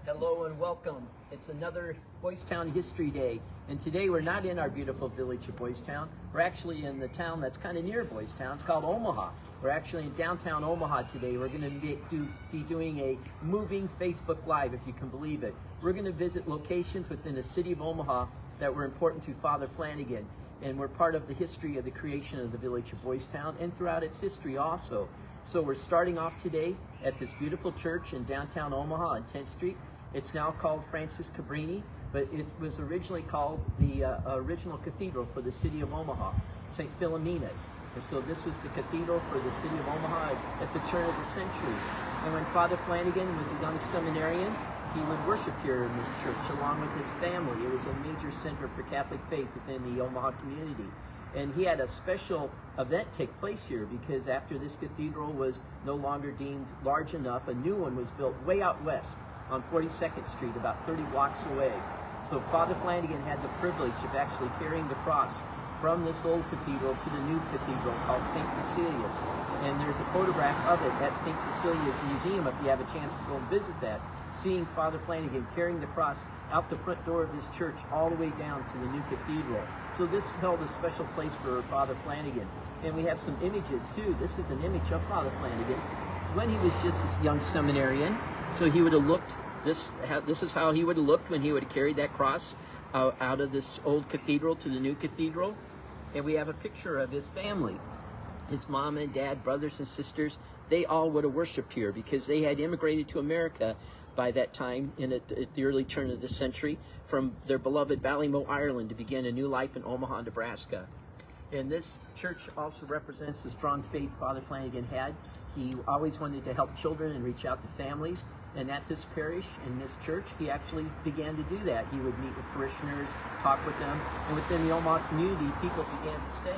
Hello and welcome. It's another Boys Town History Day, and today we're not in our beautiful village of Boys Town. We're actually in the town that's kind of near Boys Town. It's called Omaha. We're actually in downtown Omaha today. We're going to be doing a moving Facebook Live, if you can believe it. We're going to visit locations within the city of Omaha that were important to Father Flanagan, and we're part of the history of the creation of the village of Boys Town and throughout its history also. So we're starting off today at this beautiful church in downtown Omaha on 10th Street. It's now called Francis Cabrini, but it was originally called the original cathedral for the city of Omaha, St. Philomena's. And so this was the cathedral for the city of Omaha at the turn of the century. And when Father Flanagan was a young seminarian, he would worship here in this church along with his family. It was a major center for Catholic faith within the Omaha community. And he had a special event take place here because after this cathedral was no longer deemed large enough, a new one was built way out west on 42nd Street, about 30 blocks away. So Father Flanagan had the privilege of actually carrying the cross from this old cathedral to the new cathedral called St. Cecilia's. And there's a photograph of it at St. Cecilia's Museum if you have a chance to go and visit that, seeing Father Flanagan carrying the cross out the front door of this church all the way down to the new cathedral. So this held a special place for Father Flanagan. And we have some images too. This is an image of Father Flanagan when he was just this young seminarian. So he would have looked, this is how he would have looked when he would have carried that cross out of this old cathedral to the new cathedral. And we have a picture of his family. His mom and dad, brothers and sisters, they all would have worshiped here because they had immigrated to America by that time at the early turn of the century from their beloved Ballymo, Ireland, to begin a new life in Omaha, Nebraska. And this church also represents the strong faith Father Flanagan had. He always wanted to help children and reach out to families. And at this parish, in this church, he actually began to do that. He would meet with parishioners, talk with them, and within the Omaha community, people began to say,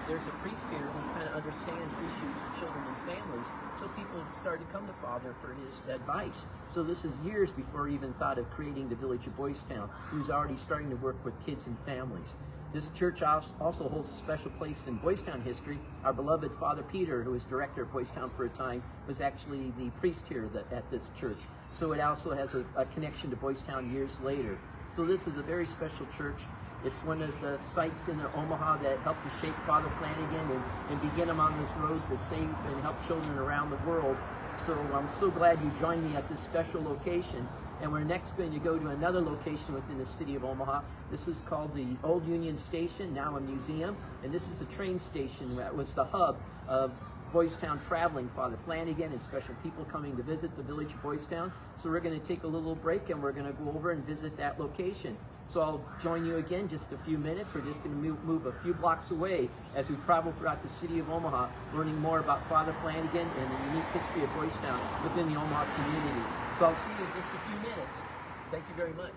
there's a priest here who kind of understands issues with children and families. So people started to come to Father for his advice. So this is years before he even thought of creating the village of Boys Town. He was already starting to work with kids and families. This church also holds a special place in Boys Town history. Our beloved Father Peter, who was director of Boys Town for a time, was actually the priest here at this church. So it also has a connection to Boys Town years later. So this is a very special church. It's one of the sites in Omaha that helped to shape Father Flanagan and begin him on this road to save and help children around the world. So I'm so glad you joined me at this special location. And we're next going to go to another location within the city of Omaha. This is called the Old Union Station, now a museum. And this is a train station that was the hub of Boys Town traveling, Father Flanagan and special people coming to visit the village of Boys Town. So we're going to take a little break and we're going to go over and visit that location. So I'll join you again just a few minutes. We're just going to move a few blocks away as we travel throughout the city of Omaha, learning more about Father Flanagan and the unique history of Boys Town within the Omaha community. So I'll see you in just a few minutes. Thank you very much.